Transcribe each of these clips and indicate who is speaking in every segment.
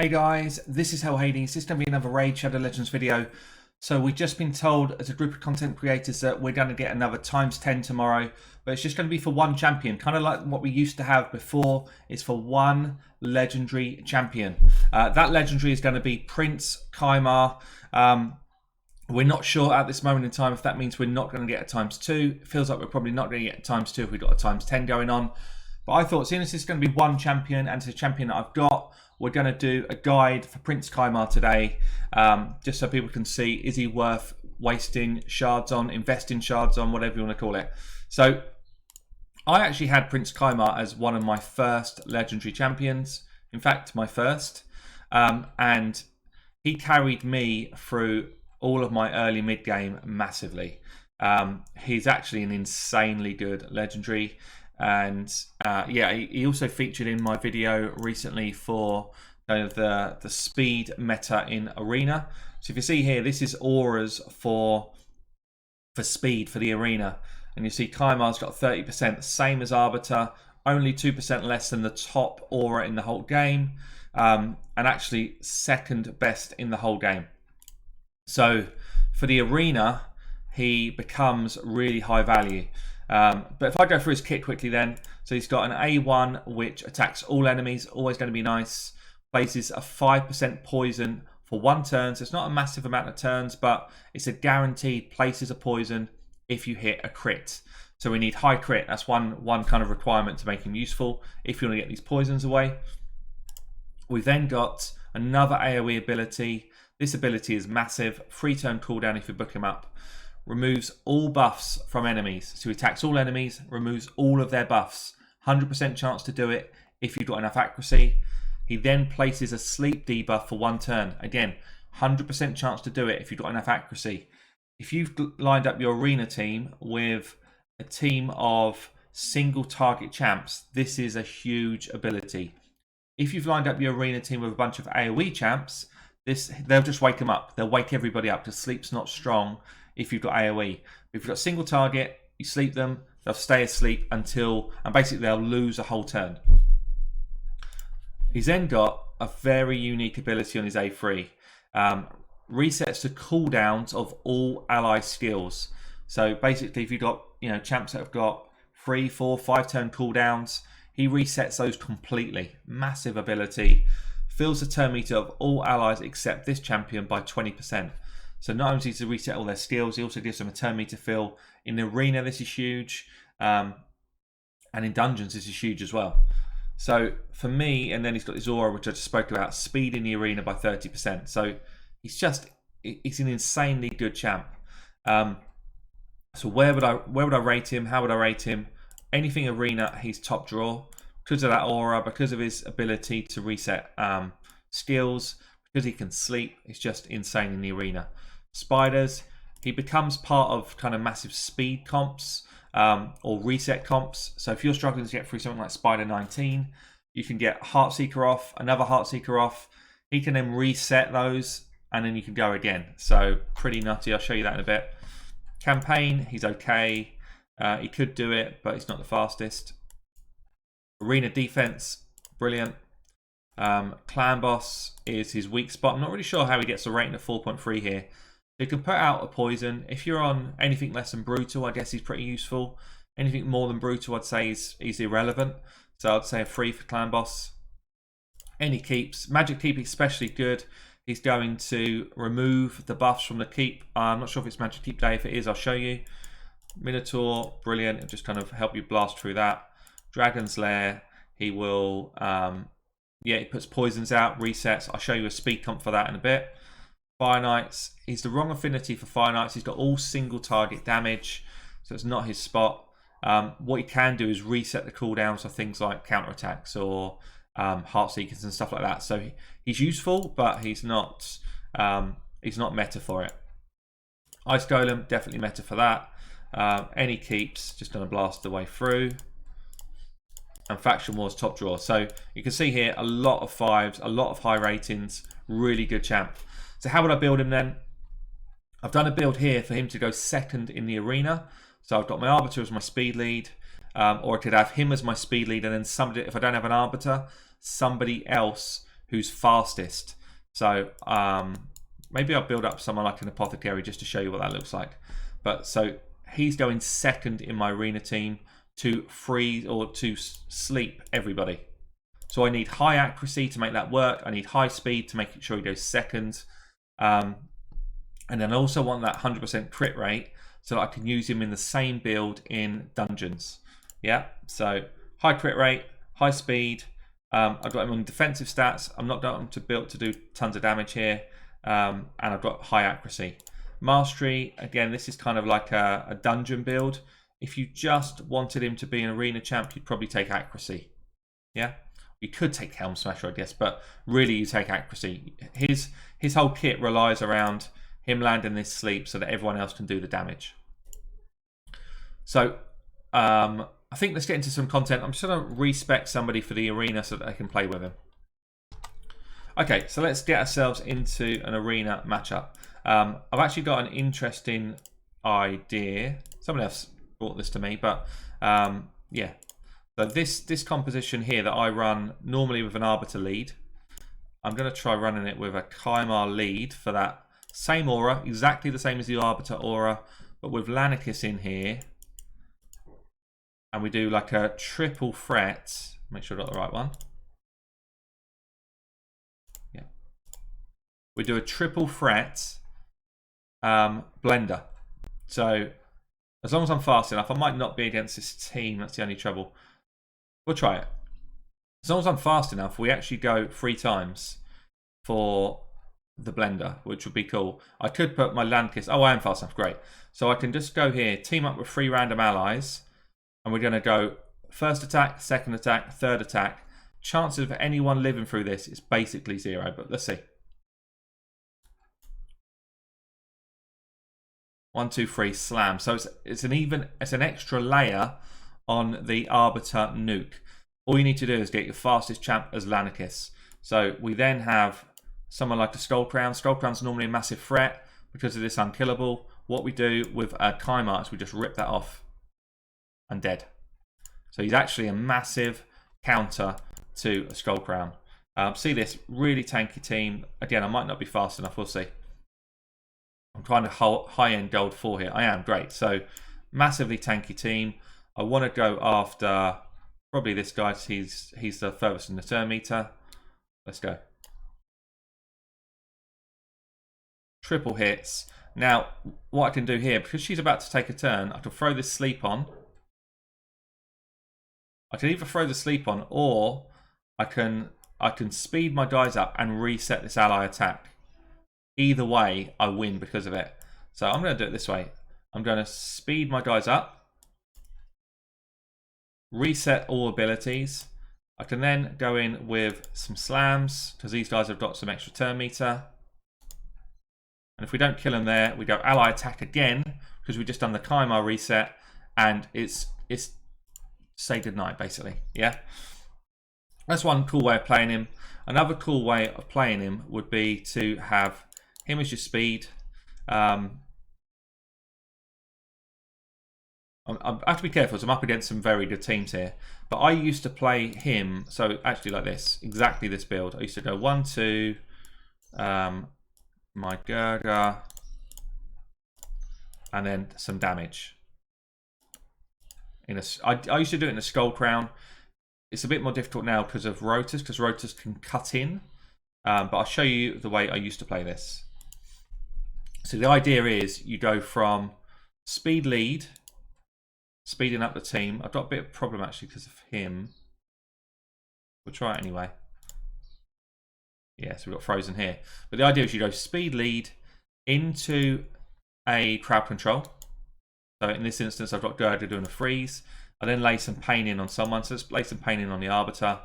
Speaker 1: Hey guys, this is Hell Hades. This is going to be another Raid Shadow Legends video. So we've just been told as a group of content creators that we're going to get another ×10 tomorrow, but it's just going to be for one champion, kind of like what we used to have before. It's for one legendary champion. That legendary is going to be Prince Kymar. We're not sure at this moment in time if that means we're not going to get a ×2. It feels like we're probably not going to get a ×2 if we've got a ×10 going on. But I thought, seeing as it's going to be one champion and it's a champion that I've got, we're going to do a guide for Prince Kymar today, just so people can see, is he worth wasting shards on, investing shards on, whatever you want to call it. So I actually had Prince Kymar as one of my first legendary champions. In fact, my first. And he carried me through all of my early mid-game massively. He's actually an insanely good legendary. And yeah, he also featured in my video recently for the speed meta in Arena. So if you see here, this is auras for speed for the Arena. And you see Kymar's got 30%, same as Arbiter, only 2% less than the top aura in the whole game. And actually second best in the whole game. So for the Arena, he becomes really high value. But if I go through his kit quickly then, so he's got an A1 which attacks all enemies, always going to be nice. Places a 5% poison for 1 turn, so it's not a massive amount of turns, but it's a guaranteed places a poison if you hit a crit. So we need high crit, that's one kind of requirement to make him useful if you want to get these poisons away. We've then got another AoE ability. This ability is massive, 3 turn cooldown if you book him up. Removes all buffs from enemies. So he attacks all enemies, removes all of their buffs. 100% chance to do it if you've got enough accuracy. He then places a sleep debuff for 1 turn. Again, 100% chance to do it if you've got enough accuracy. If you've lined up your arena team with a team of single target champs, this is a huge ability. If you've lined up your arena team with a bunch of AoE champs, they'll just wake them up. They'll wake everybody up because sleep's not strong if you've got AoE. If you've got single target, you sleep them, they'll stay asleep until, and basically they'll lose a whole turn. He's then got a very unique ability on his A3. Resets the cooldowns of all ally skills. So basically if you've got champs that have got 3, 4, 5 turn cooldowns, he resets those completely. Massive ability. Fills the turn meter of all allies except this champion by 20%. So not only does he reset all their skills, he also gives them a turn meter fill. In the arena, this is huge. And in dungeons, this is huge as well. So for me, and then he's got his aura, which I just spoke about, speed in the arena by 30%. So he's an insanely good champ. So where would I rate him? How would I rate him? Anything arena, he's top draw. Because of that aura, because of his ability to reset skills, because he can sleep, it's just insane in the arena. Spiders, he becomes part of kind of massive speed comps or reset comps. So if you're struggling to get through something like Spider 19, you can get Heartseeker off, another Heartseeker off. He can then reset those and then you can go again. So pretty nutty. I'll show you that in a bit. Campaign, he's okay. He could do it, but he's not the fastest. Arena defense, brilliant. Clan boss is his weak spot. I'm not really sure how he gets a rating of 4.3 here. You can put out a poison. If you're on anything less than brutal, I guess he's pretty useful. Anything more than brutal, I'd say he's irrelevant. So I'd say a 3 for clan boss. Any keeps, magic keep especially good. He's going to remove the buffs from the keep. I'm not sure if it's magic keep day. If it is, I'll show you. Minotaur, brilliant. It'll just kind of help you blast through that. Dragon's Lair, he will, yeah, he puts poisons out, resets. I'll show you a speed comp for that in a bit. Fire Knights, he's the wrong affinity for Fire Knights. He's got all single target damage, so it's not his spot. What he can do is reset the cooldowns for things like counterattacks or Heartseekers and stuff like that. So he's useful, but he's not meta for it. Ice Golem, definitely meta for that. Any keeps, just going to blast the way through. And Faction Wars top draw. So you can see here a lot of 5s, a lot of high ratings, really good champ. So how would I build him then? I've done a build here for him to go second in the arena. So I've got my Arbiter as my speed lead, or I could have him as my speed lead and then somebody, if I don't have an Arbiter, somebody else who's fastest. So maybe I'll build up someone like an apothecary just to show you what that looks like. But so he's going second in my arena team to freeze or to sleep everybody. So I need high accuracy to make that work. I need high speed to make sure he goes second. And then I also want that 100% crit rate so that I can use him in the same build in dungeons. Yeah, so high crit rate, high speed. I've got him on defensive stats. I'm not got him to build to do tons of damage here. And I've got high accuracy. Mastery, again, this is kind of like a dungeon build. If you just wanted him to be an arena champ, you'd probably take accuracy. Yeah, you could take Helm Smasher, I guess, but really you take accuracy. His whole kit relies around him landing this sleep so that everyone else can do the damage. So I think let's get into some content. I'm just going to respec somebody for the arena so that I can play with him. Okay, so let's get ourselves into an arena matchup. I've actually got an interesting idea. Someone else brought this to me, but yeah. So this composition here that I run normally with an Arbiter lead, I'm going to try running it with a Kymar lead for that same aura, exactly the same as the Arbiter aura, but with Lanicus in here. And we do like a triple threat. Make sure I got the right one. Yeah. We do a triple threat blender. So as long as I'm fast enough, I might not be against this team. That's the only trouble. We'll try it. As long as I'm fast enough, we actually go 3 times for the blender, which would be cool. I could put my Lanicus. Oh, I am fast enough. Great. So I can just go here, team up with 3 random allies. And we're going to go first attack, second attack, third attack. Chances of anyone living through this is basically 0, but let's see. 1, 2, 3, slam. So it's an extra layer on the Arbiter nuke. All you need to do is get your fastest champ as Lanicus. So we then have someone like a Skullcrown. Skullcrown's normally a massive threat because of this unkillable. What we do with a Kymar is we just rip that off. And dead. So he's actually a massive counter to a Skullcrown. See this really tanky team. Again, I might not be fast enough. We'll see. I'm trying to high-end gold 4 here. I am great. So massively tanky team. I want to go after probably this guy. He's the furthest in the turn meter. Let's go. Triple hits. Now, what I can do here, because she's about to take a turn, I can throw this sleep on. I can either throw the sleep on, or I can speed my guys up and reset this ally attack. Either way, I win because of it. So I'm going to do it this way. I'm going to speed my guys up, reset all abilities. I can then go in with some slams because these guys have got some extra turn meter. And if we don't kill them there, we go ally attack again because we've just done the Kymar reset, and it's say goodnight, basically. Yeah, that's one cool way of playing him. Another cool way of playing him would be to have him as your speed. I have to be careful, so I'm up against some very good teams here. But I used to play him, so actually like this, exactly this build. I used to go 1, 2, my Gurga, and then some damage. I used to do it in a Skullcrown. It's a bit more difficult now because of rotors, because rotors can cut in. But I'll show you the way I used to play this. So the idea is you go from speed lead, speeding up the team. I've got a bit of a problem actually because of him. We'll try it anyway. Yeah, so we've got frozen here. But the idea is you go speed lead into a crowd control. So in this instance, I've got Gurga doing a freeze. I then lay some pain in on someone. So let's lay some pain in on the Arbiter.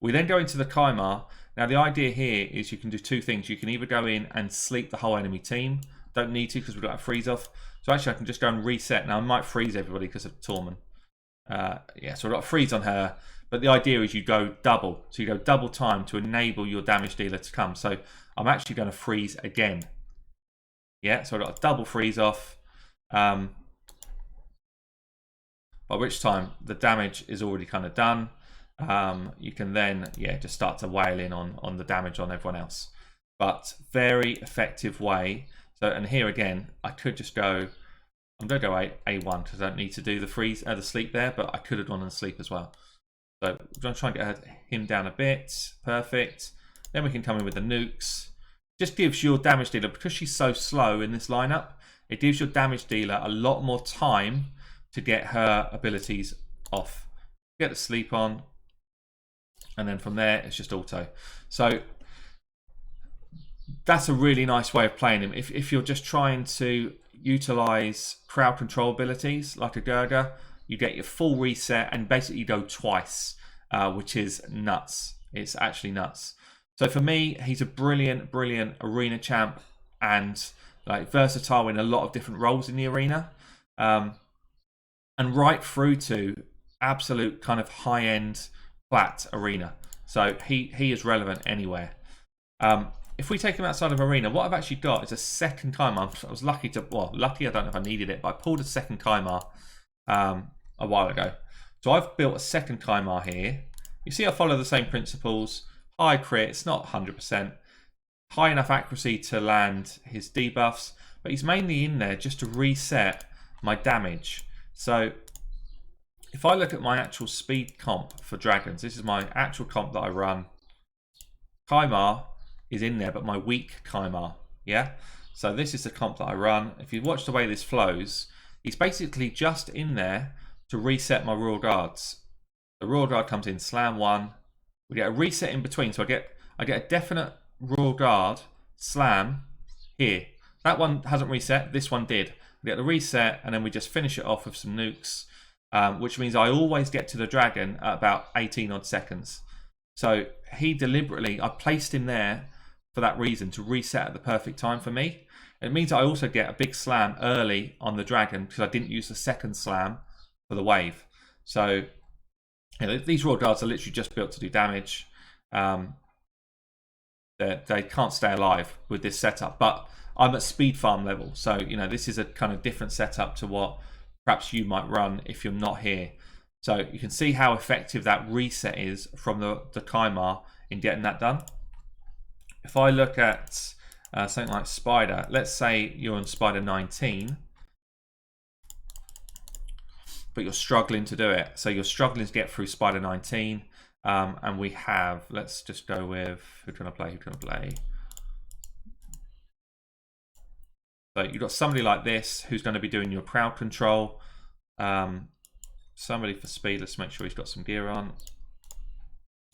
Speaker 1: We then go into the Kymar. Now the idea here is you can do 2 things. You can either go in and sleep the whole enemy team. Don't need to because we've got a freeze off. So actually I can just go and reset. Now I might freeze everybody because of Torment. Yeah, so I've got a freeze on her. But the idea is you go double. So you go double time to enable your damage dealer to come. So I'm actually going to freeze again. Yeah, so I've got a double freeze off. By which time the damage is already kind of done. you can then, yeah, just start to wail in on the damage on everyone else. But very effective way. So, and here again, I could just go, I'm going to go A1 because I don't need to do the sleep there, but I could have gone and sleep as well. So I'm going to try and get him down a bit. Perfect. Then we can come in with the nukes. Just gives your damage dealer, because she's so slow in this lineup, it gives your damage dealer a lot more time to get her abilities off. Get the sleep on, and then from there it's just auto. So that's a really nice way of playing him. If you're just trying to utilize crowd control abilities like a Gurga, you get your full reset and basically go twice, which is nuts. It's actually nuts. So for me, he's a brilliant arena champ, and like versatile in a lot of different roles in the arena, and right through to absolute kind of high-end plat arena. So he is relevant anywhere. If we take him outside of arena, what I've actually got is a second Kymar. I was lucky to, well, lucky, I don't know if I needed it, but I pulled a second Kymar a while ago. So I've built a second Kymar here. You see I follow the same principles. High crit, it's not 100%. High enough accuracy to land his debuffs, but he's mainly in there just to reset my damage. So if I look at my actual speed comp for dragons, this is my actual comp that I run. Kymar is in there, but my weak Kymar, yeah? So this is the comp that I run. If you watch the way this flows, he's basically just in there to reset my Royal Guards. The Royal Guard comes in, slam 1. We get a reset in between, so I get a definite Royal Guard slam here. That one hasn't reset, this one did. We get the reset, and then we just finish it off with some nukes, which means I always get to the dragon at about 18 odd seconds. So he deliberately, I placed him there for that reason, to reset at the perfect time for me. It means I also get a big slam early on the dragon because I didn't use the second slam for the wave. So you know, these Royal Guards are literally just built to do damage. They can't stay alive with this setup, but I'm at speed farm level. So, you know, this is a kind of different setup to what perhaps you might run if you're not here. So you can see how effective that reset is from the Kymar in getting that done. If I look at something like Spider, let's say you're on Spider 19, but you're struggling to do it. So you're struggling to get through Spider 19, and we have, let's just go with, who's going to play? So you've got somebody like this who's going to be doing your crowd control. Somebody for speed, let's make sure he's got some gear on.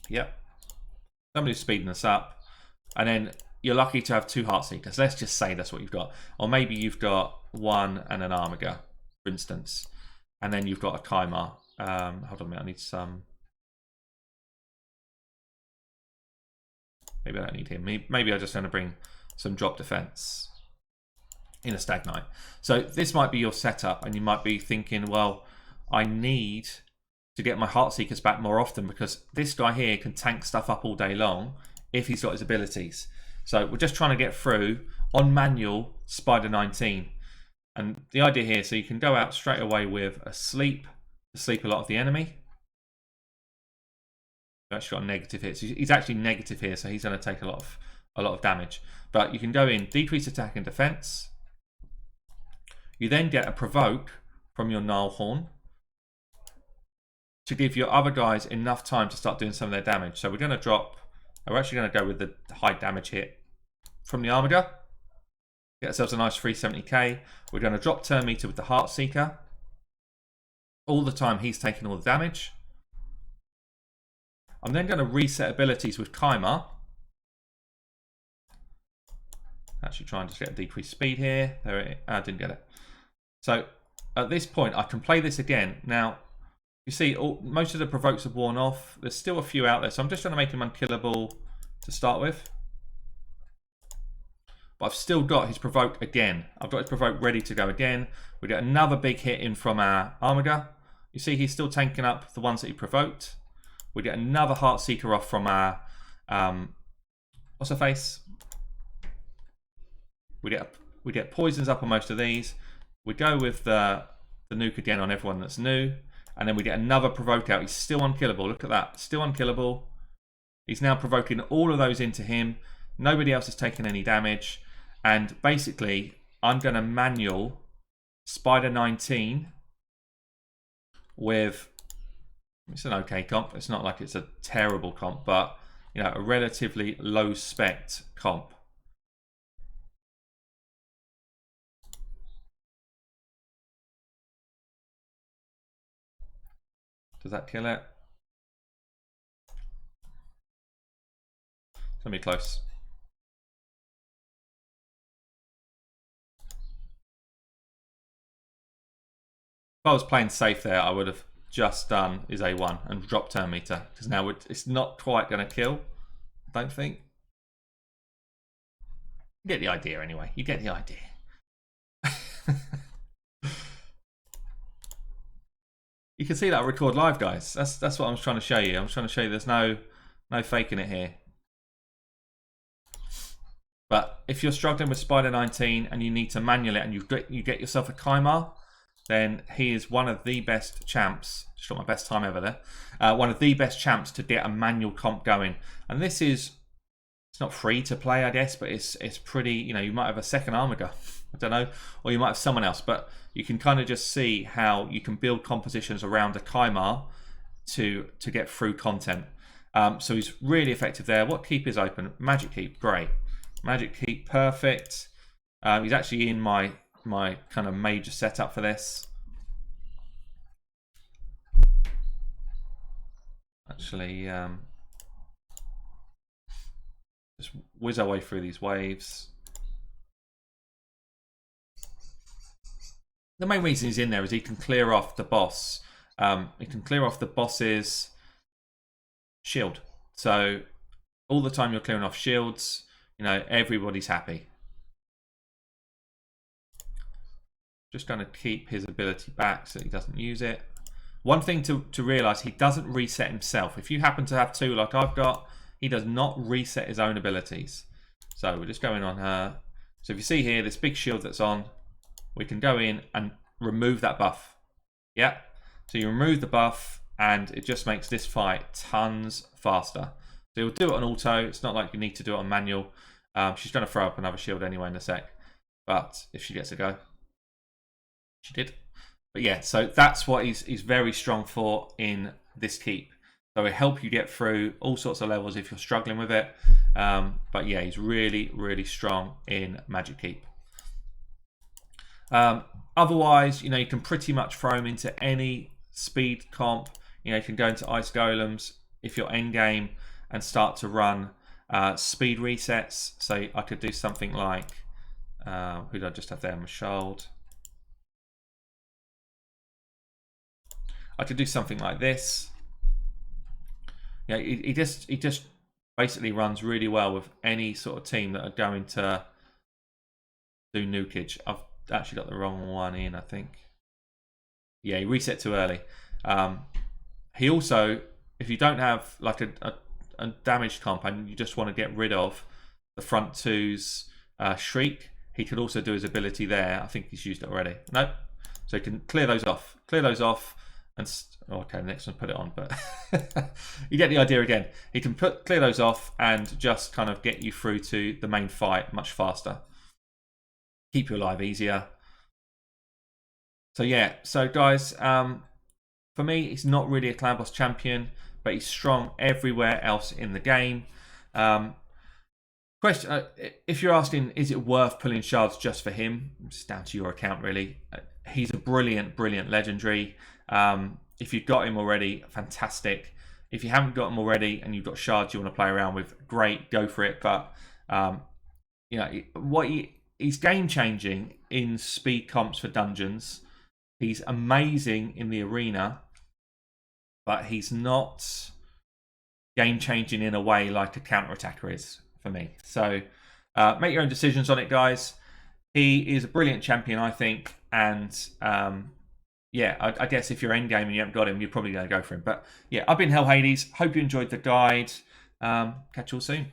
Speaker 1: Yep. Somebody's speeding us up. And then you're lucky to have 2 Heartseekers. Let's just say that's what you've got. Or maybe you've got 1 and an Armiger, for instance. And then you've got a Kymar. Hold on a minute, I need some. Maybe I don't need him. Maybe I just want to bring some drop defense in a Stag Knight. So this might be your setup, and you might be thinking, well, I need to get my Heartseekers back more often because this guy here can tank stuff up all day long if he's got his abilities. So we're just trying to get through on manual Spider 19. And the idea here, so you can go out straight away with a sleep to sleep a lot of the enemy. We've actually got a negative hit. So he's actually negative here, so he's going to take a lot of damage. But you can go in, decrease attack and defense. You then get a provoke from your Gnarlhorn to give your other guys enough time to start doing some of their damage. So we're going to drop, we're actually going to go with the high damage hit from the Armiger. Get ourselves a nice 370k. We're going to drop turn meter with the Heartseeker. All the time he's taking all the damage. I'm then going to reset abilities with Kymar. Actually trying to get a decreased speed here. There it is. I didn't get it. So at this point I can play this again. Now you see most of the provokes have worn off. There's still a few out there, so I'm just trying to make him unkillable to start with. But I've still got his provoke again. I've got his provoke ready to go again. We get another big hit in from our Armiger. You see he's still tanking up the ones that he provoked. We get another Heartseeker off from our what's her face? We get poisons up on most of these. We go with the nuke again on everyone that's new. And then we get another provoke out. He's still unkillable. Look at that. Still unkillable. He's now provoking all of those into him. Nobody else is taking any damage. And basically, I'm going to manual Spider 19 with... It's an okay comp. It's not like it's a terrible comp, but you know, a relatively low spec comp. Does that kill it? It's gonna be close. If I was playing safe there, I would have just done is A1 and dropped turn meter, because now it's not quite going to kill, I don't think. You get the idea anyway. You get the idea. You can see that I record live, guys. That's what I'm trying to show you. I'm trying to show you there's no faking it here. But if you're struggling with Spider 19 and you need to manual it and you get yourself a Kymar, then he is one of the best champs. Just got my best time ever there. One of the best champs to get a manual comp going. And this is, it's not free to play, I guess, but it's pretty, you know, you might have a second armor guy, I don't know, or you might have someone else, but you can kind of just see how you can build compositions around a Kymar to get through content. So he's really effective there. What keep is open? Magic keep, great. Magic keep, perfect. He's actually in my kind of major setup for this. Actually, just whiz our way through these waves. The main reason he's in there is he can clear off the boss. He can clear off the boss's shield. So all the time you're clearing off shields, you know, everybody's happy. Just going to keep his ability back so he doesn't use it. One thing to realize, he doesn't reset himself. If you happen to have two like I've got, he does not reset his own abilities. So we're just going on her. So if you see here, this big shield that's on, we can go in and remove that buff. Yeah. So you remove the buff and it just makes this fight tons faster. So you'll do it on auto. It's not like you need to do it on manual. She's going to throw up another shield anyway in a sec. But if she gets a go. She did. But yeah, so that's what he's very strong for in this keep. So it'll help you get through all sorts of levels if you're struggling with it. But yeah, he's really, really strong in Magic Keep. Otherwise, you know, you can pretty much throw him into any speed comp. You know, you can go into Ice Golems if you're endgame and start to run speed resets. So I could do something like, who did I just have there? Mashold. I could do something like this. Yeah, he just basically runs really well with any sort of team that are going to do nukage. I've actually got the wrong one in, I think. Yeah, he reset too early. He also, if you don't have like a damaged comp and you just want to get rid of the front two's shriek, he could also do his ability there. I think he's used it already. Nope. So he can clear those off. Clear those off. And okay, next one, put it on, but you get the idea again. He can clear those off and just kind of get you through to the main fight much faster. Keep you alive easier. So yeah, so guys, for me, he's not really a clan boss champion, but he's strong everywhere else in the game. Question: if you're asking, is it worth pulling shards just for him? It's down to your account, really. He's a brilliant, brilliant legendary. If you've got him already, fantastic. If you haven't got him already and you've got shards you want to play around with, great, go for it. But you know he's game changing in speed comps for dungeons. He's amazing in the arena, but he's not game changing in a way like a counter attacker is for me. So make your own decisions on it, guys. He is a brilliant champion, I think, and yeah, I guess if you're endgame and you haven't got him, you're probably going to go for him. But yeah, I've been Hell Hades. Hope you enjoyed the guide. Catch you all soon.